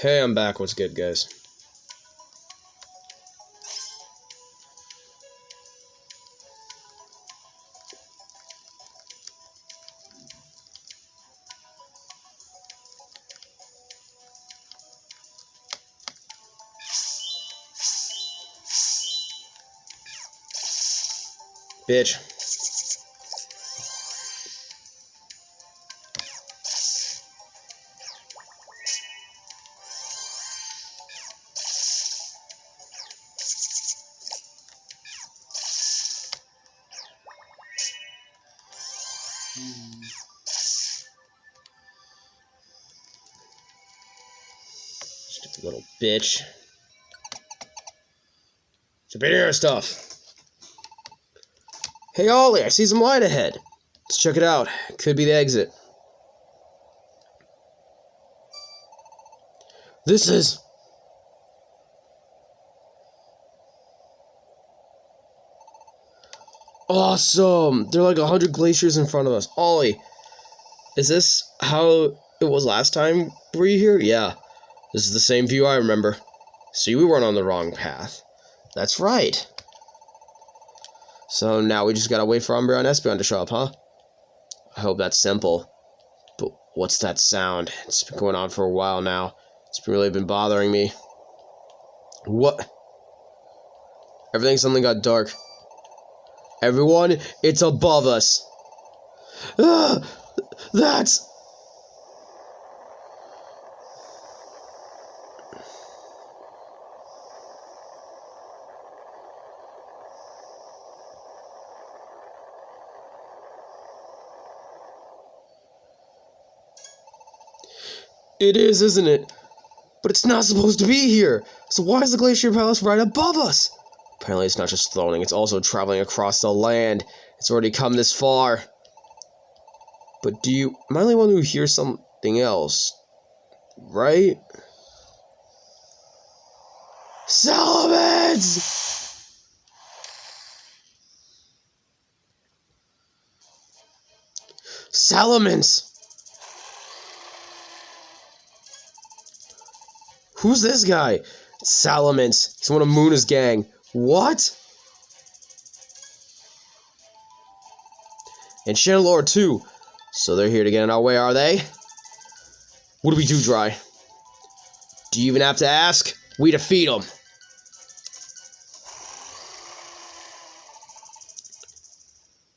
Hey, I'm back. What's good, guys? Bitch. Stupid little bitch. Superhero stuff. Hey, Ollie, I see some light ahead. Let's check it out. Could be the exit. This is... awesome! There are like 100 glaciers in front of us. Ollie, is this how it was last time we were here? Yeah. This is the same view I remember. See, we weren't on the wrong path. That's right. So now we just gotta wait for Umbra and Espeon to show up, huh? I hope that's simple. But what's that sound? It's been going on for a while now. It's really been bothering me. What? Everything suddenly got dark. Everyone, it's above us. Ah, that's... It is, isn't it? But it's not supposed to be here. So why is the Glacier Palace right above us? Apparently it's not just floating, it's also traveling across the land. It's already come this far. But am I the only one who hears something else? Right? Salamence! Salamence! Who's this guy? Salamence. He's one of Muna's gang. What? And Chandelure too. So they're here to get in our way, are they? What do we do, Dry? Do you even have to ask? We defeat them.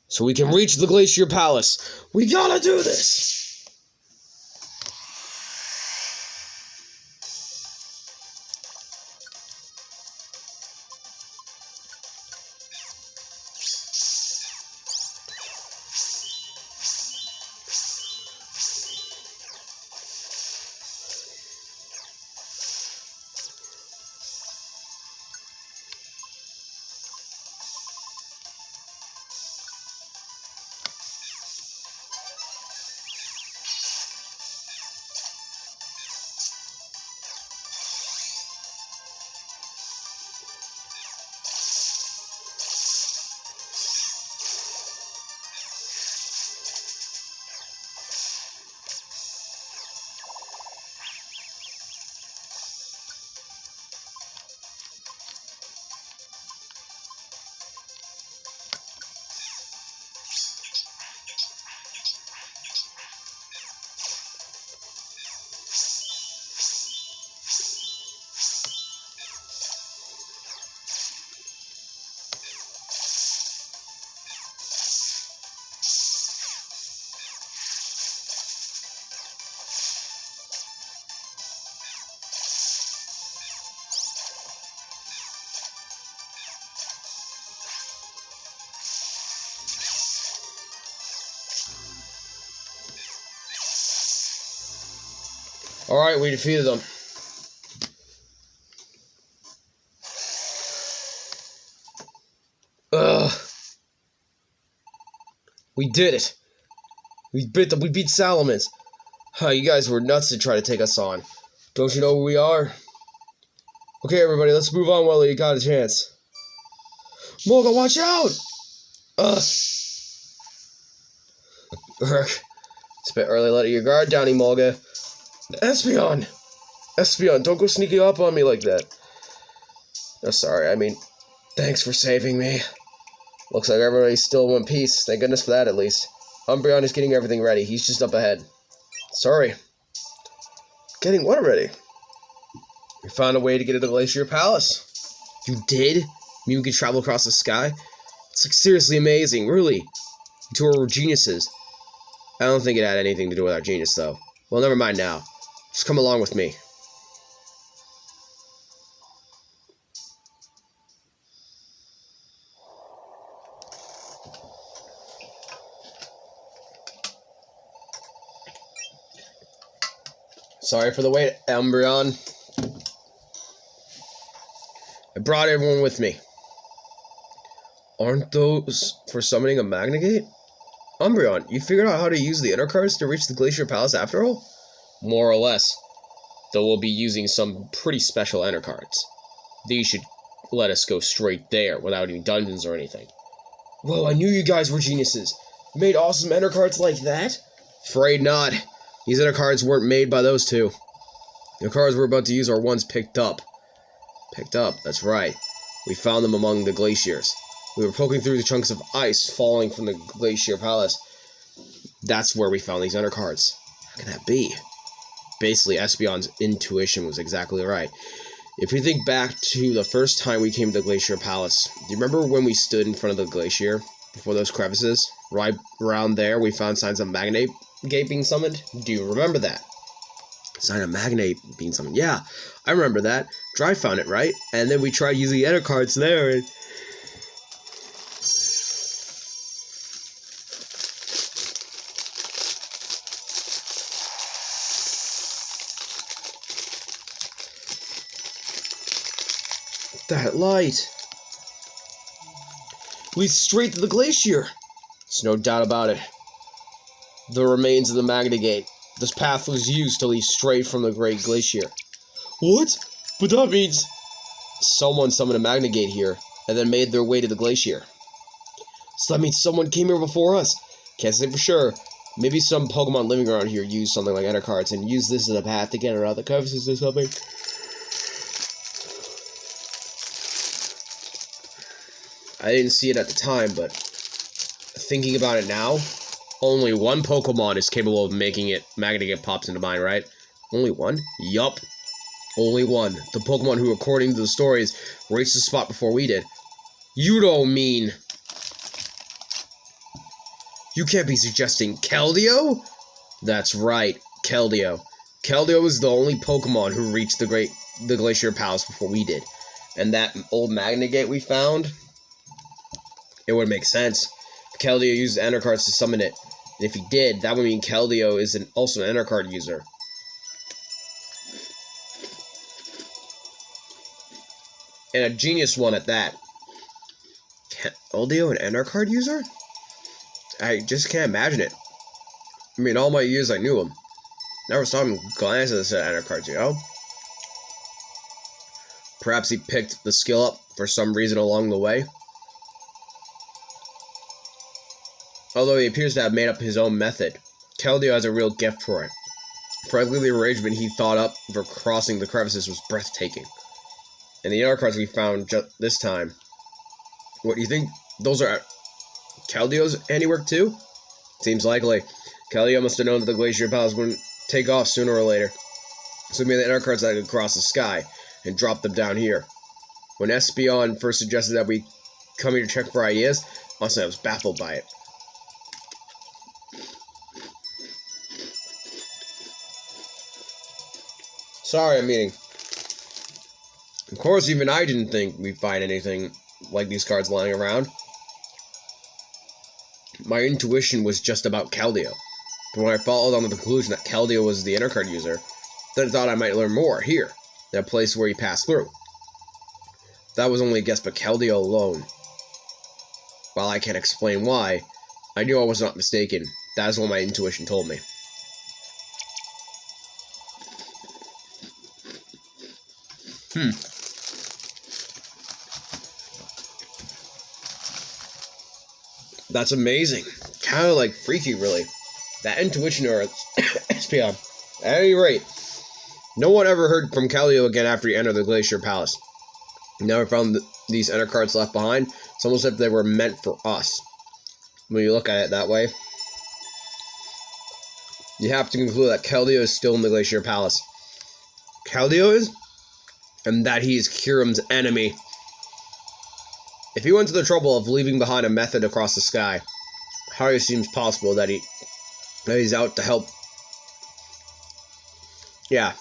So we can reach the Glacier Palace. We gotta do this! Alright, we defeated them. Ugh. We did it. We beat Salamence. Huh, you guys were nuts to try to take us on. Don't you know who we are? Okay, everybody, let's move on while you got a chance. Molga, watch out! Ugh. It's a bit early letting your guard down, Emolga. Espeon! Espeon, don't go sneaking up on me like that. Oh, sorry, I mean, thanks for saving me. Looks like everybody's still in one piece. Thank goodness for that, at least. Umbreon is getting everything ready. He's just up ahead. Sorry. Getting what ready? We found a way to get to the Glacier Palace. You did? You mean we could travel across the sky? It's like seriously amazing, really. You two are geniuses. I don't think it had anything to do with our genius, though. Well, never mind now. Just come along with me. Sorry for the wait, Umbreon. I brought everyone with me. Aren't those for summoning a Magnegate? Umbreon, you figured out how to use the inner cards to reach the Glacier Palace after all? More or less. Though we'll be using some pretty special inner cards. These should let us go straight there without any dungeons or anything. Whoa, I knew you guys were geniuses. You made awesome inner cards like that? Afraid not. These inner cards weren't made by those two. The cards we're about to use are ones picked up. Picked up, that's right. We found them among the glaciers. We were poking through the chunks of ice falling from the Glacier Palace. That's where we found these inner cards. How can that be? Basically, Espeon's intuition was exactly right. If we think back to the first time we came to the Glacier Palace, do you remember when we stood in front of the glacier before those crevices? Right around there, we found signs of Magnegate being summoned. Do you remember that? Sign of Magnegate being summoned. Yeah, I remember that. Dry found it, right? And then we tried using inner cards there, and that light leads straight to the glacier. There's no doubt about it. The remains of the Magnegate. This path was used to lead straight from the Great Glacier. What? But that means someone summoned a Magnegate here, and then made their way to the glacier. So that means someone came here before us. Can't say for sure. Maybe some Pokemon living around here used something like inner cards and used this as a path to get around the crevices or something. I didn't see it at the time, but thinking about it now, only one Pokemon is capable of making it Magnegate pops into mind, right? Only one? Yup. Only one. The Pokemon who, according to the stories, reached the spot before we did. You don't mean... You can't be suggesting Keldo? That's right, Keldo. Keldo is the only Pokemon who reached the Glacier Palace before we did. And that old Magnegate we found... It would make sense. If Keldo used Enter cards to summon it. And if he did, that would mean Keldo is also an Enter card user. And a genius one at that. Keldo an Enter card user? I just can't imagine it. I mean, all my years I knew him. Never saw him glance at the Enter cards, you know? Perhaps he picked the skill up for some reason along the way. Although he appears to have made up his own method, Keldo has a real gift for it. Frankly, the arrangement he thought up for crossing the crevices was breathtaking. And the inner cards we found this time, what do you think? Those are Keldo's handiwork too? Seems likely. Keldo must have known that the Glacier Palace wouldn't take off sooner or later. So he made the inner cards that could cross the sky and drop them down here. When Espeon first suggested that we come here to check for ideas, honestly I was baffled by it. Sorry, I'm eating. Of course, even I didn't think we'd find anything like these cards lying around. My intuition was just about Keldo. But when I followed on to the conclusion that Keldo was the inner card user, then I thought I might learn more here, in a place where he passed through. That was only a guess, but Keldo alone. While I can't explain why, I knew I was not mistaken. That is what my intuition told me. That's amazing. Kind of like freaky, really. That intuition or Espeon. At any rate, No one ever heard from Keldo again after he entered the Glacier Palace. Never found these enter cards left behind. It's almost as if they were meant for us. When you look at it that way, you have to conclude that Keldo is still in the Glacier Palace. Keldo is? And that he is Kirim's enemy. If he went to the trouble of leaving behind a method across the sky, how it seems possible that he's out to help. Yeah.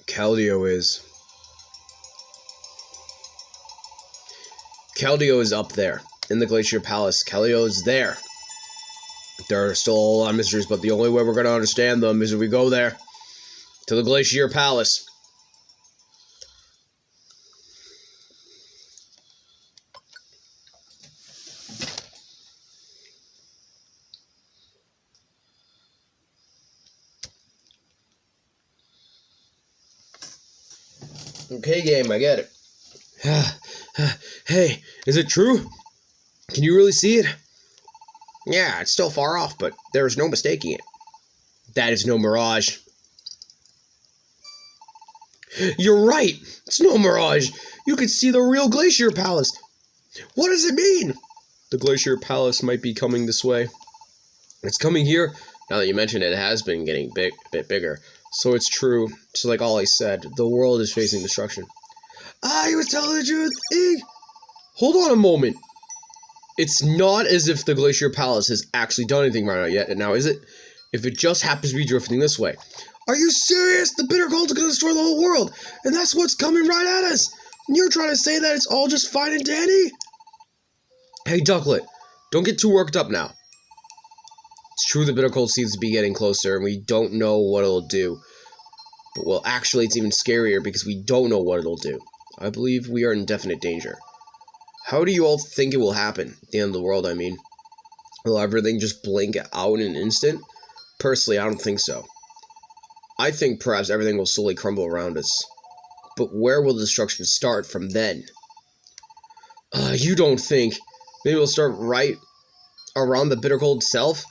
Keldo is. Keldo is up there in the Glacier Palace. Keldo is there. There are still a lot of mysteries, but the only way we're going to understand them is if we go there to the Glacier Palace. Okay, game, I get it. Hey, is it true? Can you really see it? Yeah, it's still far off, but there is no mistaking it. That is no mirage. You're right! It's no mirage! You can see the real Glacier Palace! What does it mean? The Glacier Palace might be coming this way. It's coming here. Now that you mention it, it has been getting a bit bigger. So it's true. Just like Ollie said, the world is facing destruction. He was telling the truth! Hold on a moment. It's not as if the Glacier Palace has actually done anything right yet, now is it? If it just happens to be drifting this way. Are you serious? The bitter cold's gonna destroy the whole world, and that's what's coming right at us! And you're trying to say that it's all just fine and dandy? Hey, Ducklet, don't get too worked up now. It's true the bitter cold seems to be getting closer, and we don't know what it'll do. But, well, actually, it's even scarier because we don't know what it'll do. I believe we are in definite danger. How do you all think it will happen? At the end of the world, I mean. Will everything just blink out in an instant? Personally, I don't think so. I think perhaps everything will slowly crumble around us. But where will the destruction start from then? You don't think? Maybe it'll start right around the bitter cold itself?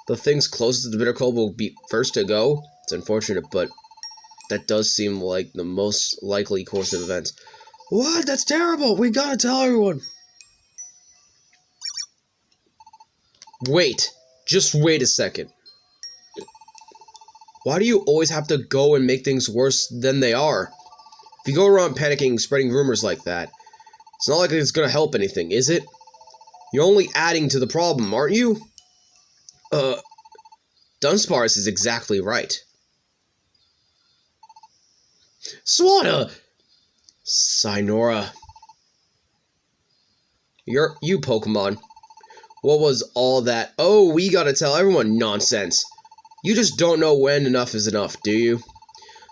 The things closest to the bitter cold will be first to go? It's unfortunate, but that does seem like the most likely course of events. What? That's terrible! We gotta tell everyone! Wait! Just wait a second. Why do you always have to go and make things worse than they are? If you go around panicking, spreading rumors like that, it's not like it's gonna help anything, is it? You're only adding to the problem, aren't you? Dunsparce is exactly right. Swanna! Sinora. You Pokemon. What was all that? Oh, we gotta tell everyone nonsense. You just don't know when enough is enough, do you?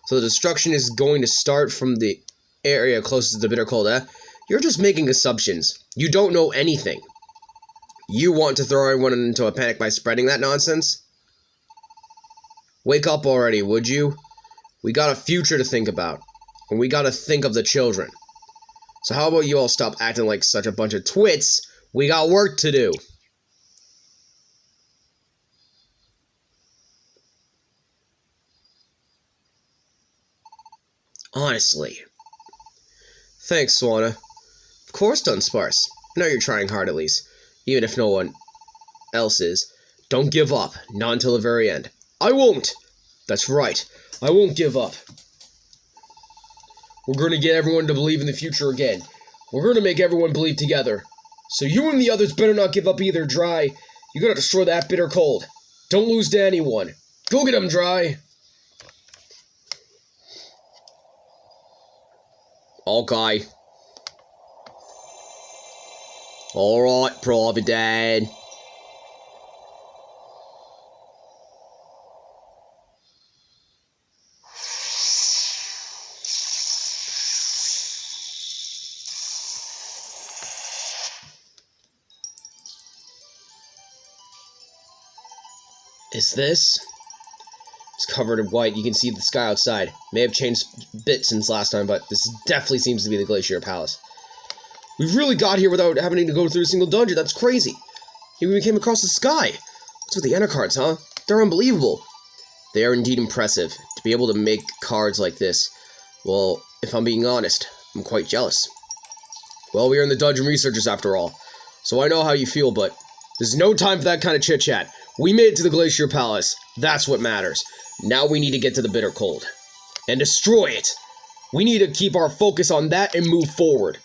So the destruction is going to start from the area closest to the bitter cold, eh? You're just making assumptions. You don't know anything. You want to throw everyone into a panic by spreading that nonsense? Wake up already, would you? We got a future to think about. And we gotta think of the children. So how about you all stop acting like such a bunch of twits? We got work to do. Honestly. Thanks, Swanna. Of course, Dunsparce. Now you're trying hard at least. Even if no one else is. Don't give up. Not until the very end. I won't! That's right. I won't give up. We're going to get everyone to believe in the future again. We're going to make everyone believe together. So you and the others better not give up either, Dry. You gotta destroy that bitter cold. Don't lose to anyone. Go get him, Dry. Okay. Alright, Private Dad. Is this? It's covered in white. You can see the sky outside. May have changed a bit since last time, but this definitely seems to be the Glacier Palace. We really got here without having to go through a single dungeon. That's crazy. Even we came across the sky. What's with the Anacards, huh? They're unbelievable. They are indeed impressive. To be able to make cards like this, well, if I'm being honest, I'm quite jealous. Well, we are in the Dungeon Researchers after all, so I know how you feel, but there's no time for that kind of chit-chat. We made it to the Glacier Palace. That's what matters. Now we need to get to the Bitter Cold and destroy it. We need to keep our focus on that and move forward.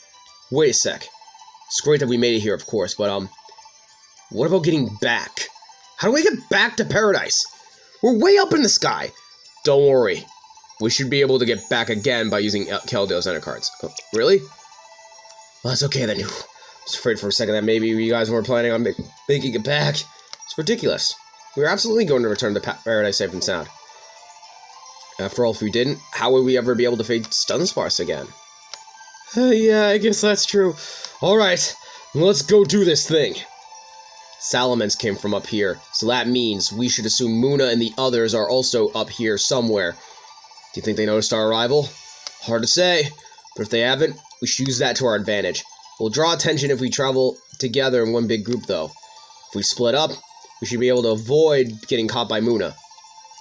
Wait a sec. It's great that we made it here, of course, but, what about getting back? How do we get back to paradise? We're way up in the sky. Don't worry. We should be able to get back again by using Keldo's enter cards. Oh, really? Well, that's okay then. I was afraid for a second that maybe you guys weren't planning on making it back. It's ridiculous. We were absolutely going to return to paradise safe and sound. After all, if we didn't, how would we ever be able to face Dunsparce again? Yeah, I guess that's true. Alright, let's go do this thing. Salamence came from up here, so that means we should assume Muna and the others are also up here somewhere. Do you think they noticed our arrival? Hard to say, but if they haven't, we should use that to our advantage. We'll draw attention if we travel together in one big group, though. If we split up, we should be able to avoid getting caught by Muna.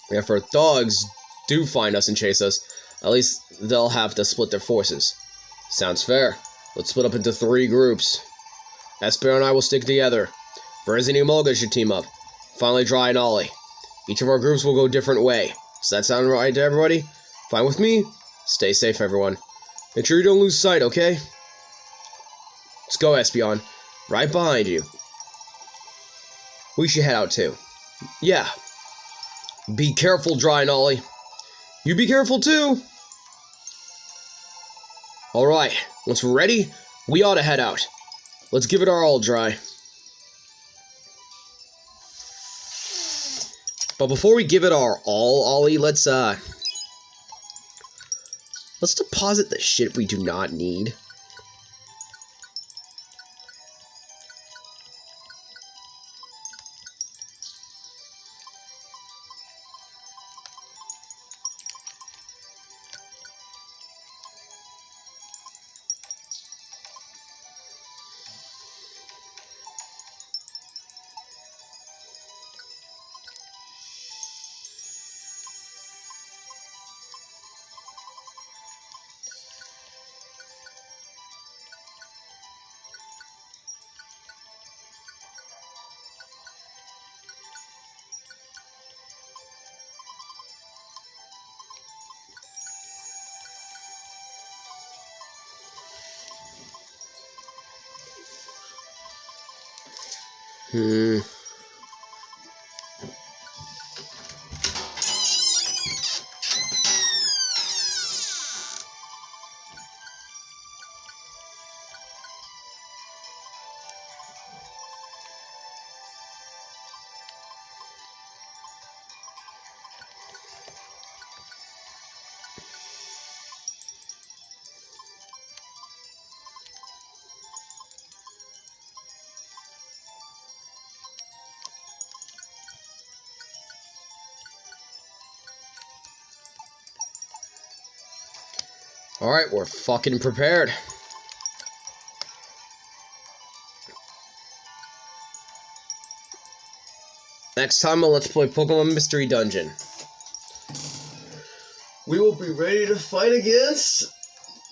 And if our thugs do find us and chase us, at least they'll have to split their forces. Sounds fair. Let's split up into 3 groups. Esper and I will stick together. Verzin and Mulga should team up. Finally, Dry and Ollie. Each of our groups will go a different way. Does that sound right to everybody? Fine with me? Stay safe, everyone. Make sure you don't lose sight, okay? Let's go, Espeon. Right behind you. We should head out, too. Yeah. Be careful, Dry and Ollie. You be careful, too. Alright, once we're ready, we ought to head out. Let's give it our all, Dry. But before we give it our all, Ollie, let's deposit the shit we do not need. Alright, we're fucking prepared. Next time on Let's Play Pokemon Mystery Dungeon, we will be ready to fight against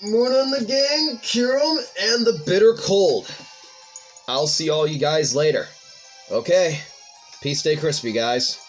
Muna and the gang, Kyurem, and the Bitter Cold. I'll see all you guys later. Okay, peace, stay crispy, guys.